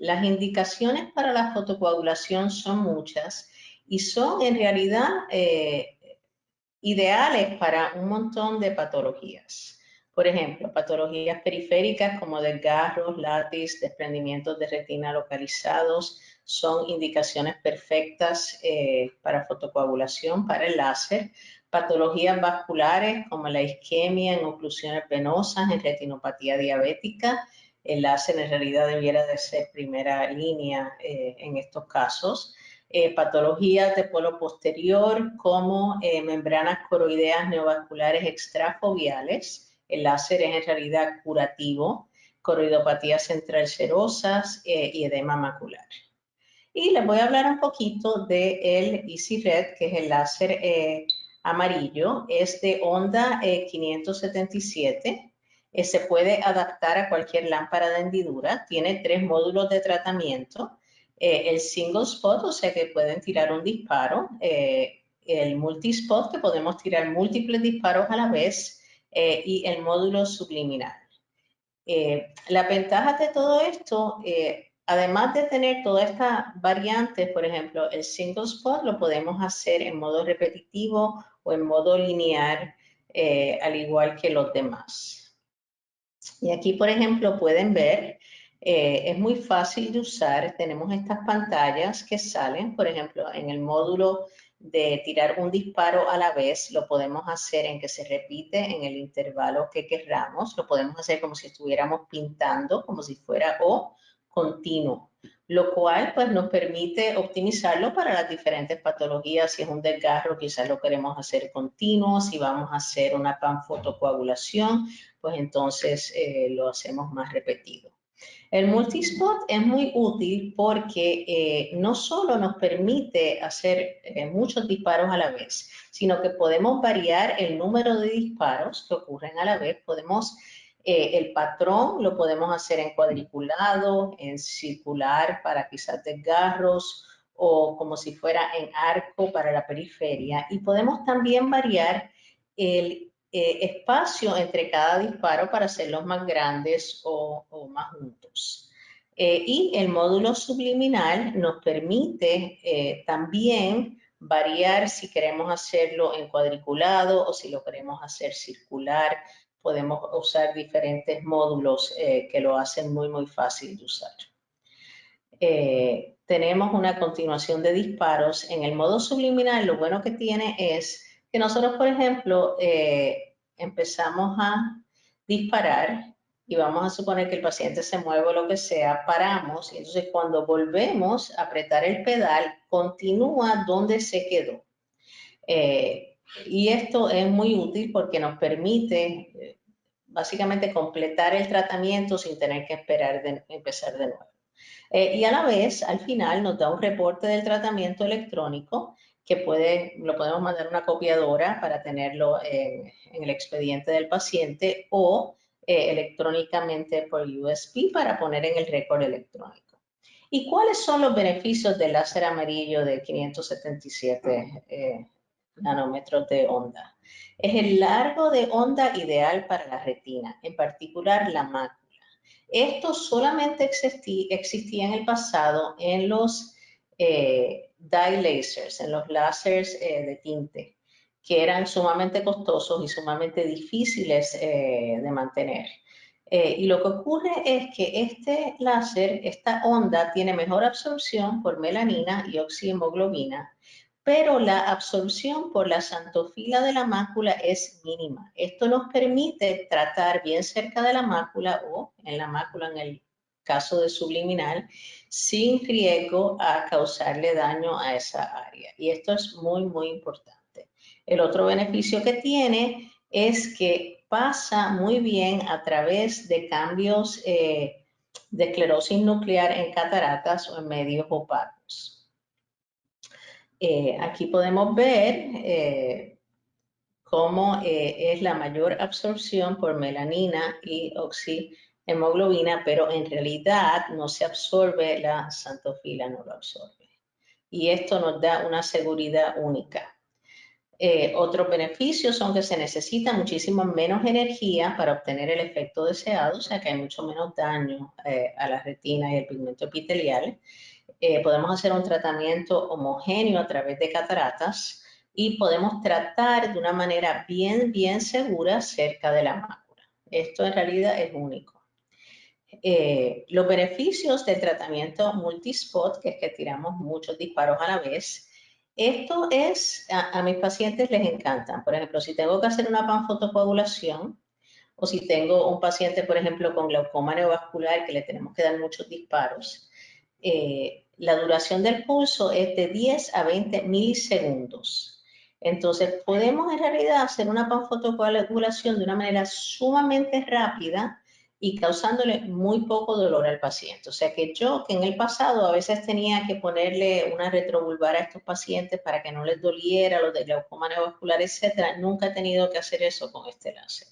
Las indicaciones para la fotocoagulación son muchas y son en realidad ideales para un montón de patologías. Por ejemplo, patologías periféricas como desgarros, látex, desprendimientos de retina localizados son indicaciones perfectas para fotocoagulación, para el láser. Patologías vasculares como la isquemia en oclusiones venosas, en retinopatía diabética, el láser en realidad debiera de ser primera línea en estos casos. Patologías de polo posterior como membranas coroideas neovasculares extrafoveales. El láser es en realidad curativo, coroidopatía central serosas y edema macular. Y les voy a hablar un poquito del Easy Red, que es el láser amarillo. Es de onda 577. Se puede adaptar a cualquier lámpara de hendidura. Tiene 3 módulos de tratamiento. El single spot, o sea que pueden tirar un disparo. El multispot, que podemos tirar múltiples disparos a la vez. Y el módulo subliminal. Las ventajas de todo esto, además de tener todas estas variantes, por ejemplo, el single spot lo podemos hacer en modo repetitivo o en modo lineal, al igual que los demás. Y aquí, por ejemplo, pueden ver, es muy fácil de usar. Tenemos estas pantallas que salen, por ejemplo, en el módulo de tirar un disparo a la vez, lo podemos hacer en que se repite en el intervalo que querramos. Lo podemos hacer como si estuviéramos pintando, como si fuera o continuo, lo cual pues nos permite optimizarlo para las diferentes patologías. Si es un desgarro, quizás lo queremos hacer continuo. Si vamos a hacer una panfotocoagulación, pues entonces lo hacemos más repetido. El multispot es muy útil porque no solo nos permite hacer muchos disparos a la vez, sino que podemos variar el número de disparos que ocurren a la vez. El patrón lo podemos hacer en cuadriculado, en circular para quizás desgarros o como si fuera en arco para la periferia. Y podemos también variar el espacio entre cada disparo para hacerlos más grandes o más juntos. Y el módulo subliminal nos permite también variar si queremos hacerlo en cuadriculado o si lo queremos hacer circular. Podemos usar diferentes módulos que lo hacen muy, muy fácil de usar. Tenemos una continuación de disparos. En el modo subliminal, lo bueno que tiene es que nosotros, por ejemplo, empezamos a disparar y vamos a suponer que el paciente se mueve o lo que sea, paramos y entonces cuando volvemos a apretar el pedal, continúa donde se quedó. Y esto es muy útil porque nos permite básicamente completar el tratamiento sin tener que esperar empezar de nuevo. Y a la vez, al final, nos da un reporte del tratamiento electrónico que lo podemos mandar a una copiadora para tenerlo en el expediente del paciente o electrónicamente por USB para poner en el récord electrónico. ¿Y cuáles son los beneficios del láser amarillo de 577 nanómetros de onda? Es el largo de onda ideal para la retina, en particular la mácula. Esto solamente existía en el pasado en los dye lasers, en los láseres de tinte, que eran sumamente costosos y sumamente difíciles de mantener. Y lo que ocurre es que este láser, esta onda, tiene mejor absorción por melanina y oxihemoglobina, pero la absorción por la xantofila de la mácula es mínima. Esto nos permite tratar bien cerca de la mácula o en la mácula en el caso de subliminal, sin riesgo a causarle daño a esa área. Y esto es muy, muy importante. El otro beneficio que tiene es que pasa muy bien a través de cambios de esclerosis nuclear en cataratas o en medios opacos. Aquí podemos ver cómo es la mayor absorción por melanina y oxihemoglobina, pero en realidad no se absorbe, la xantofila no lo absorbe. Y esto nos da una seguridad única. Otros beneficios son que se necesita muchísimo menos energía para obtener el efecto deseado, o sea que hay mucho menos daño a la retina y el pigmento epitelial. Podemos hacer un tratamiento homogéneo a través de cataratas y podemos tratar de una manera bien segura cerca de la mácula. Esto en realidad es único. Los beneficios del tratamiento multispot, que es que tiramos muchos disparos a la vez, esto es, a mis pacientes les encantan. Por ejemplo, si tengo que hacer una panfotocoagulación o si tengo un paciente, por ejemplo, con glaucoma neovascular que le tenemos que dar muchos disparos, la duración del pulso es de 10 a 20 milisegundos. Entonces, podemos en realidad hacer una panfotocoagulación de una manera sumamente rápida y causándole muy poco dolor al paciente. O sea que yo, que en el pasado a veces tenía que ponerle una retrovulvar a estos pacientes para que no les doliera, los de glaucoma neovascular, etcétera, nunca he tenido que hacer eso con este láser.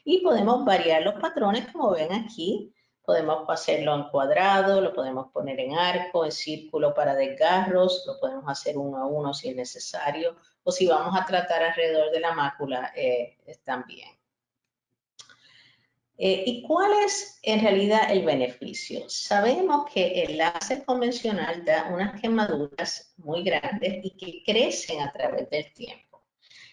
Y podemos variar los patrones, como ven aquí. Podemos hacerlo en cuadrado, lo podemos poner en arco, en círculo para desgarros, lo podemos hacer uno a uno si es necesario, o si vamos a tratar alrededor de la mácula, también. ¿Y cuál es en realidad el beneficio? Sabemos que el láser convencional da unas quemaduras muy grandes y que crecen a través del tiempo.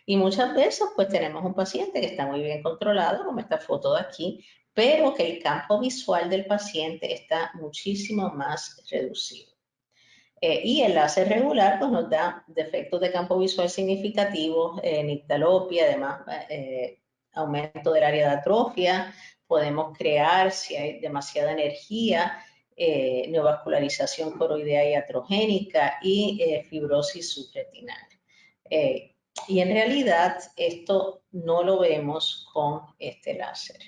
Y muchas veces pues tenemos un paciente que está muy bien controlado, como esta foto de aquí, pero que el campo visual del paciente está muchísimo más reducido. Y el láser regular pues nos da defectos de campo visual significativos, nictalopia, además aumento del área de atrofia, podemos crear, si hay demasiada energía, neovascularización coroidea y atrogénica y fibrosis subretinal. Y en realidad esto no lo vemos con este láser.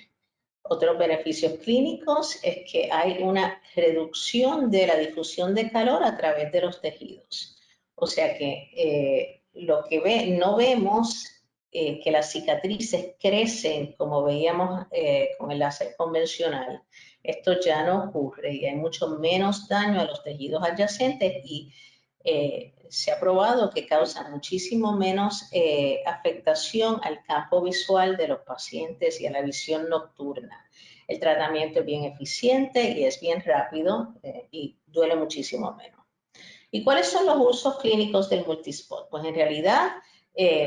Otros beneficios clínicos es que hay una reducción de la difusión de calor a través de los tejidos. O sea que lo que no vemos que las cicatrices crecen como veíamos con el láser convencional. Esto ya no ocurre y hay mucho menos daño a los tejidos adyacentes y se ha probado que causa muchísimo menos afectación al campo visual de los pacientes y a la visión nocturna. El tratamiento es bien eficiente y es bien rápido y duele muchísimo menos. ¿Y cuáles son los usos clínicos del multispot? Pues en realidad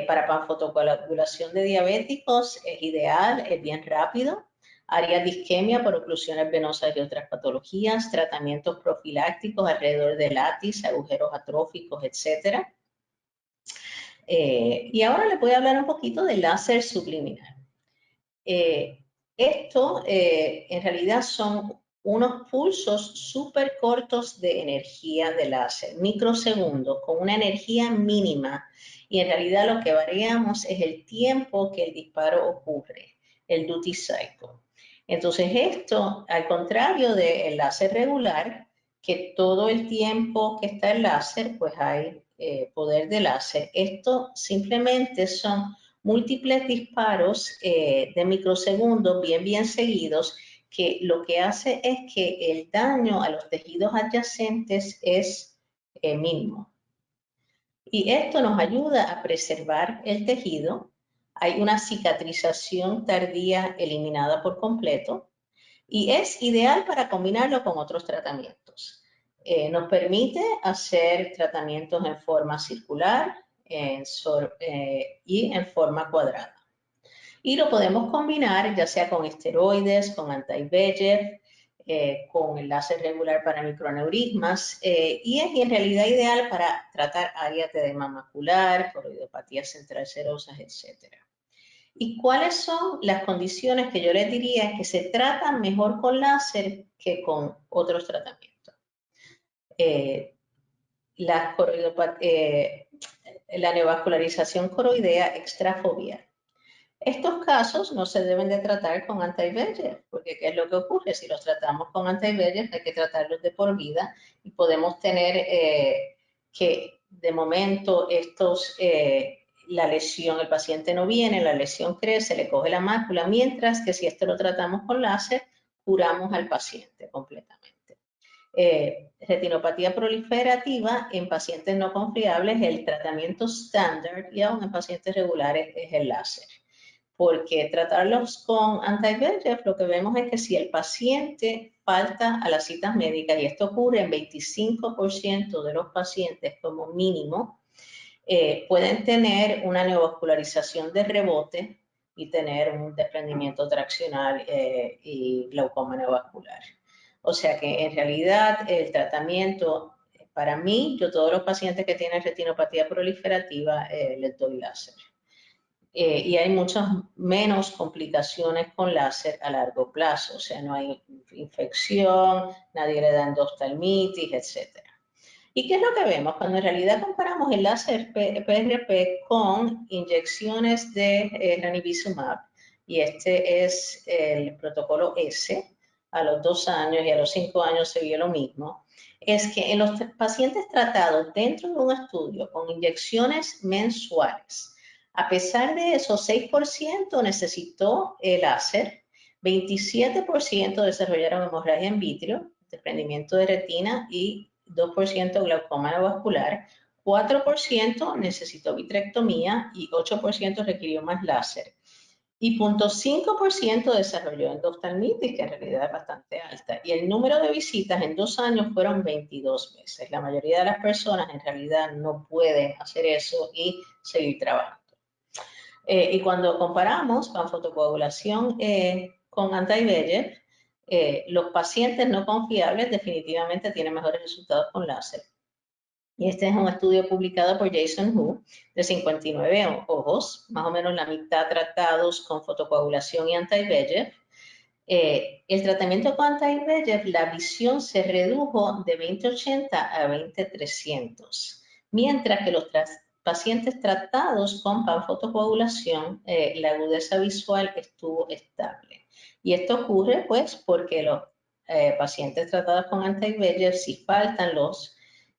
para panfotocoagulación de diabéticos es ideal, es bien rápido. Áreas de isquemia por oclusiones venosas y otras patologías, tratamientos profilácticos alrededor de látiz, agujeros atróficos, etc. Y ahora les voy a hablar un poquito del láser subliminal. Esto en realidad son unos pulsos súper cortos de energía de láser, microsegundos, con una energía mínima. Y en realidad lo que variamos es el tiempo que el disparo ocurre, el duty cycle. Entonces esto, al contrario del láser regular, que todo el tiempo que está el láser, pues hay poder de láser. Esto simplemente son múltiples disparos de microsegundos bien seguidos, que lo que hace es que el daño a los tejidos adyacentes es mínimo. Y esto nos ayuda a preservar el tejido. Hay una cicatrización tardía eliminada por completo y es ideal para combinarlo con otros tratamientos. Nos permite hacer tratamientos en forma circular y en forma cuadrada. Y lo podemos combinar ya sea con esteroides, con anti-VEGF, con el láser regular para microaneurismas y es en realidad ideal para tratar áreas de edema macular, coroidopatía central serosas, etc. ¿Y cuáles son las condiciones que yo les diría que se tratan mejor con láser que con otros tratamientos? La neovascularización coroidea extrafobial. Estos casos no se deben de tratar con anti-VEGF, porque ¿qué es lo que ocurre? Si los tratamos con anti-VEGF hay que tratarlos de por vida y podemos tener que de momento la lesión, el paciente no viene, la lesión crece, le coge la mácula, mientras que si esto lo tratamos con láser, curamos al paciente completamente. Retinopatía proliferativa en pacientes no confiables, el tratamiento estándar, y aún en pacientes regulares es el láser. Porque tratarlos con anti-VEGF, lo que vemos es que si el paciente falta a las citas médicas, y esto ocurre en 25% de los pacientes como mínimo, pueden tener una neovascularización de rebote y tener un desprendimiento traccional y glaucoma neovascular. O sea que en realidad el tratamiento, para mí, yo todos los pacientes que tienen retinopatía proliferativa les doy láser. Y hay muchas menos complicaciones con láser a largo plazo, o sea, no hay infección, nadie le da endoftalmitis, etc. ¿Y qué es lo que vemos? Cuando en realidad comparamos el láser PRP con inyecciones de ranibizumab, y este es el protocolo S, a los 2 años y a los 5 años se vio lo mismo, es que en los pacientes tratados dentro de un estudio con inyecciones mensuales, a pesar de eso, 6% necesitó el láser, 27% desarrollaron hemorragia en vitrio, desprendimiento de retina y 2% glaucoma neovascular, 4% necesitó vitrectomía y 8% requirió más láser. Y 0.5% desarrolló endoftalmitis, que en realidad es bastante alta. Y el número de visitas en 2 años fueron 22 veces. La mayoría de las personas en realidad no pueden hacer eso y seguir trabajando. Y cuando comparamos panfotocoagulación con anti-VEGF, los pacientes no confiables definitivamente tienen mejores resultados con láser. Y este es un estudio publicado por Jason Hu de 59 ojos, más o menos la mitad tratados con fotocoagulación y anti-VEGF. El tratamiento con anti-VEGF, la visión se redujo de 2080 a 20-300, mientras que los pacientes tratados con panfotocoagulación, la agudeza visual estuvo estable. Y esto ocurre pues porque los pacientes tratados con anti-VEGF, si faltan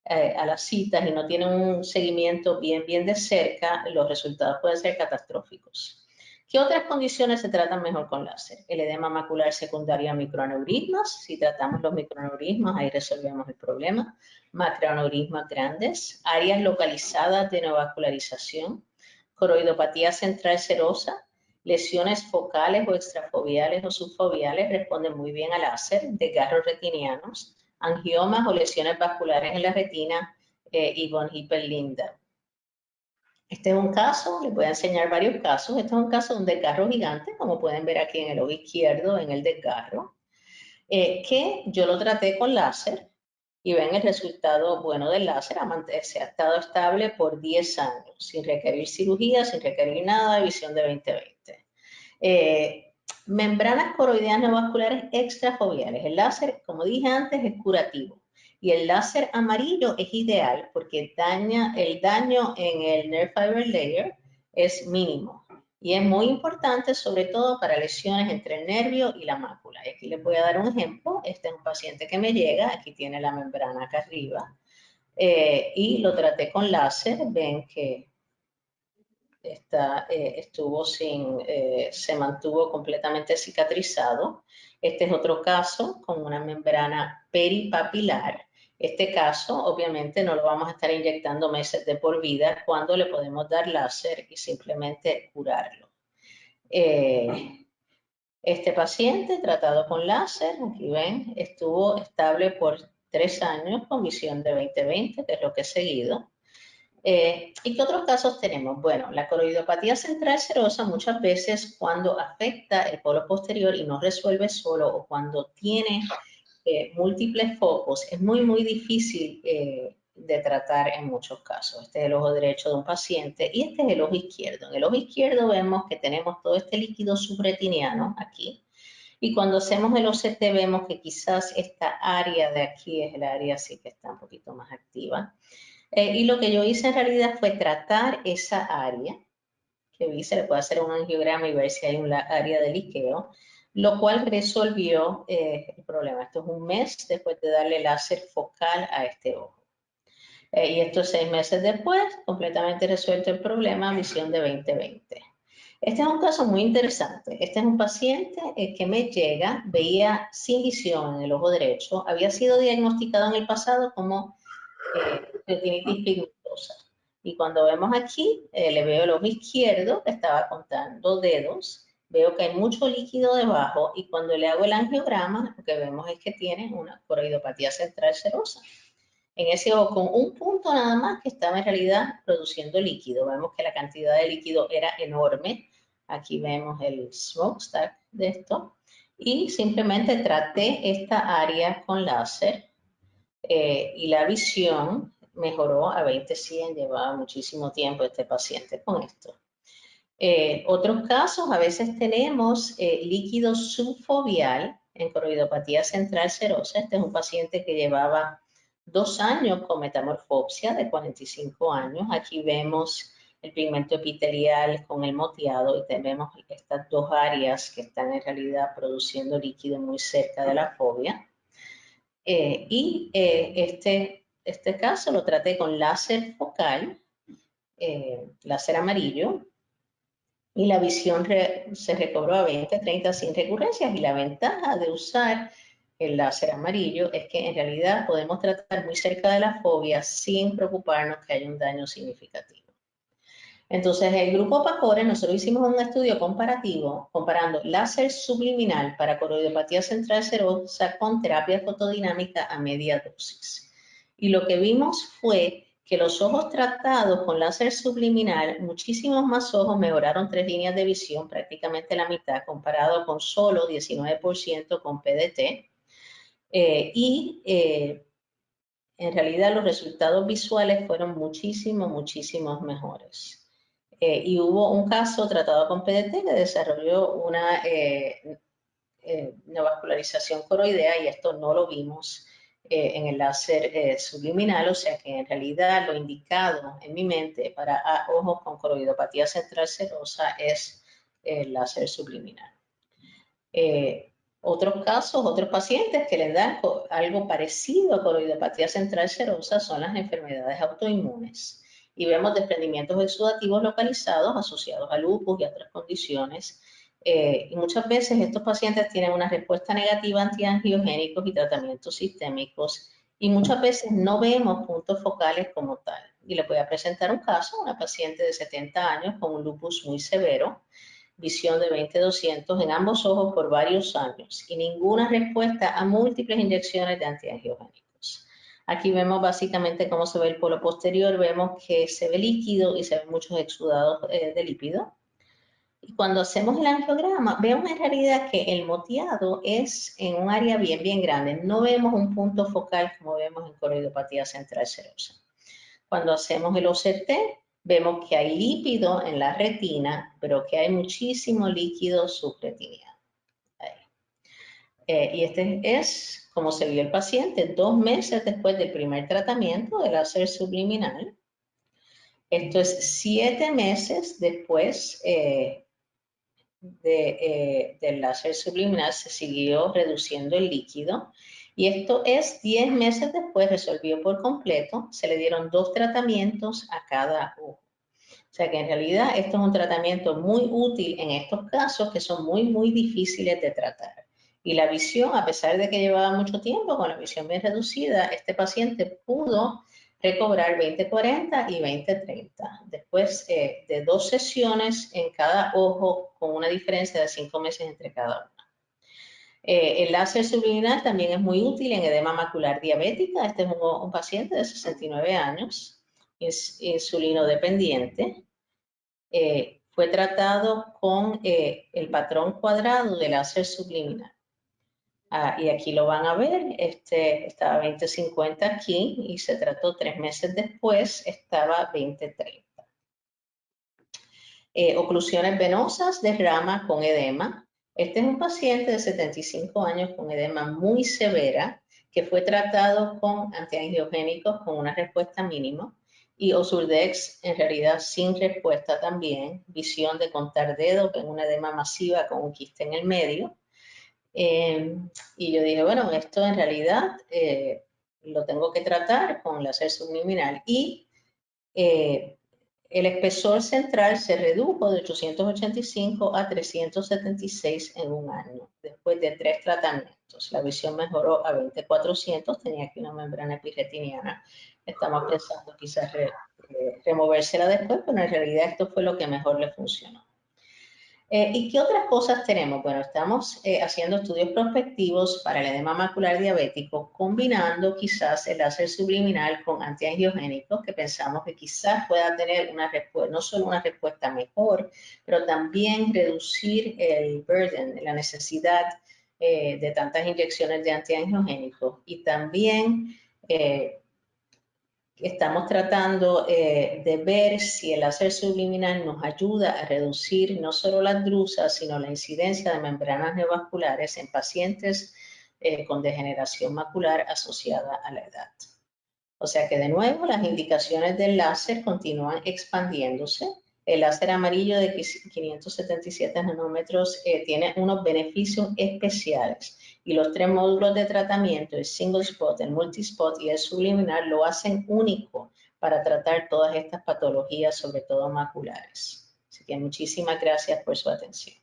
a las citas y no tienen un seguimiento bien de cerca, los resultados pueden ser catastróficos. ¿Qué otras condiciones se tratan mejor con láser? El edema macular secundario a microaneurismas. Si tratamos los microaneurismas, ahí resolvemos el problema. Macroaneurismas grandes, áreas localizadas de neovascularización, coroidopatía central serosa, lesiones focales o extrafoveales o subfoveales responden muy bien al láser, desgarros retinianos, angiomas o lesiones vasculares en la retina y von Hippel-Lindau. Este es un caso, les voy a enseñar varios casos. Este es un caso de un desgarro gigante, como pueden ver aquí en el ojo izquierdo, en el desgarro, que yo lo traté con láser y ven el resultado bueno del láser. Se ha estado estable por 10 años, sin requerir cirugía, sin requerir nada, de visión de 20/20. Membranas coroideas neovasculares extrafoveales. El láser, como dije antes, es curativo. Y el láser amarillo es ideal porque el daño en el nerve fiber layer es mínimo. Y es muy importante, sobre todo para lesiones entre el nervio y la mácula. Y aquí les voy a dar un ejemplo. Este es un paciente que me llega, aquí tiene la membrana acá arriba. Y lo traté con láser. Ven que se mantuvo completamente cicatrizado. Este es otro caso con una membrana peripapilar. Este caso, obviamente, no lo vamos a estar inyectando meses de por vida cuando le podemos dar láser y simplemente curarlo. Este paciente tratado con láser, aquí ven, estuvo estable por 3 años con visión de 20/20, que es lo que he seguido. ¿Y qué otros casos tenemos? Bueno, la coroidopatía central serosa muchas veces cuando afecta el polo posterior y no resuelve solo o cuando tiene múltiples focos, es muy difícil de tratar en muchos casos. Este es el ojo derecho de un paciente y este es el ojo izquierdo. En el ojo izquierdo vemos que tenemos todo este líquido subretiniano aquí. Y cuando hacemos el OCT vemos que quizás esta área de aquí es el área así que está un poquito más activa. Y lo que yo hice en realidad fue tratar esa área, que vi, se le puede hacer un angiograma y ver si hay un área de liqueo, lo cual resolvió el problema. Esto es un mes después de darle láser focal a este ojo. Y esto 6 meses después, completamente resuelto el problema, visión de 20/20. Este es un caso muy interesante. Este es un paciente que me llega, veía sin visión en el ojo derecho, había sido diagnosticado en el pasado como retinitis pigmentosa. Y cuando vemos aquí, le veo el ojo izquierdo, que estaba contando dedos, veo que hay mucho líquido debajo y cuando le hago el angiograma, lo que vemos es que tiene una coroidopatía central serosa. En ese ojo con un punto nada más que estaba en realidad produciendo líquido. Vemos que la cantidad de líquido era enorme. Aquí vemos el smokestack de esto. Y simplemente traté esta área con láser y la visión mejoró a 20/100. Llevaba muchísimo tiempo este paciente con esto. Otros casos, a veces tenemos líquido subfoveal en coroidopatía central serosa. Este es un paciente que llevaba 2 años con metamorfopsia de 45 años. Aquí vemos el pigmento epitelial con el moteado y tenemos estas dos áreas que están en realidad produciendo líquido muy cerca de la fovea. Este caso lo traté con láser focal, láser amarillo, y la visión se recobró a 20/30 sin recurrencias. Y la ventaja de usar el láser amarillo es que en realidad podemos tratar muy cerca de la fovea sin preocuparnos que haya un daño significativo. Entonces, el grupo PACORE, nosotros hicimos un estudio comparativo comparando láser subliminal para coroidopatía central serosa con terapia fotodinámica a media dosis. Y lo que vimos fue que los ojos tratados con láser subliminal, muchísimos más ojos mejoraron 3 líneas de visión, prácticamente la mitad, comparado con solo 19% con PDT. En realidad los resultados visuales fueron muchísimos mejores. Y hubo un caso tratado con PDT que desarrolló una neovascularización coroidea y esto no lo vimos en el láser subliminal, o sea que en realidad lo indicado en mi mente para ojos con coroidopatía central serosa es el láser subliminal. Otros casos, otros pacientes que les dan algo parecido a coroidopatía central serosa son las enfermedades autoinmunes. Y vemos desprendimientos exudativos localizados asociados a lupus y a otras condiciones. Y muchas veces estos pacientes tienen una respuesta negativa a antiangiogénicos y tratamientos sistémicos. Y muchas veces no vemos puntos focales como tal. Y les voy a presentar un caso, una paciente de 70 años con un lupus muy severo, visión de 20/200 en ambos ojos por varios años y ninguna respuesta a múltiples inyecciones de antiangiogénicos. Aquí vemos básicamente cómo se ve el polo posterior, vemos que se ve líquido y se ven muchos exudados de lípido. Y cuando hacemos el angiograma, vemos en realidad que el moteado es en un área bien grande. No vemos un punto focal como vemos en coroidopatía central serosa. Cuando hacemos el OCT, vemos que hay lípido en la retina, pero que hay muchísimo líquido subretiniano. Y este es como se vio el paciente 2 meses después del primer tratamiento del láser subliminal. Esto es 7 meses después del láser subliminal, se siguió reduciendo el líquido. Y esto es 10 meses después, resolvió por completo, se le dieron 2 tratamientos a cada ojo. O sea que en realidad esto es un tratamiento muy útil en estos casos que son muy difíciles de tratar. Y la visión, a pesar de que llevaba mucho tiempo con la visión bien reducida, este paciente pudo recobrar 20/40 y 20/30. Después de 2 sesiones en cada ojo con una diferencia de 5 meses entre cada una. El láser subliminal también es muy útil en edema macular diabética. Este es un paciente de 69 años, es insulino dependiente. Fue tratado con el patrón cuadrado del láser subliminal. Y aquí lo van a ver, estaba 20/50 aquí y se trató 3 meses después, estaba 20/30. Oclusiones venosas de rama con edema. Este es un paciente de 75 años con edema muy severa que fue tratado con antiangiogénicos con una respuesta mínima y Osurdex en realidad sin respuesta también, visión de contar dedos en una edema masiva con un quiste en el medio. Y yo dije, bueno, esto en realidad lo tengo que tratar con láser subliminal y El espesor central se redujo de 885 a 376 en un año, después de 3 tratamientos. La visión mejoró a 20/400, tenía aquí una membrana epirretiniana. Estamos pensando quizás removérsela después, pero en realidad esto fue lo que mejor le funcionó. ¿Y qué otras cosas tenemos? Bueno, estamos haciendo estudios prospectivos para el edema macular diabético, combinando quizás el láser subliminal con antiangiogénicos, que pensamos que quizás pueda tener una respuesta, no solo una respuesta mejor, pero también reducir el burden, la necesidad de tantas inyecciones de antiangiogénicos. Y también estamos tratando de ver si el láser subliminal nos ayuda a reducir no solo las drusas, sino la incidencia de membranas neovasculares en pacientes con degeneración macular asociada a la edad. O sea que de nuevo las indicaciones del láser continúan expandiéndose. El láser amarillo de 577 nanómetros tiene unos beneficios especiales y los 3 módulos de tratamiento, el single spot, el multispot y el subliminal, lo hacen único para tratar todas estas patologías, sobre todo maculares. Así que muchísimas gracias por su atención.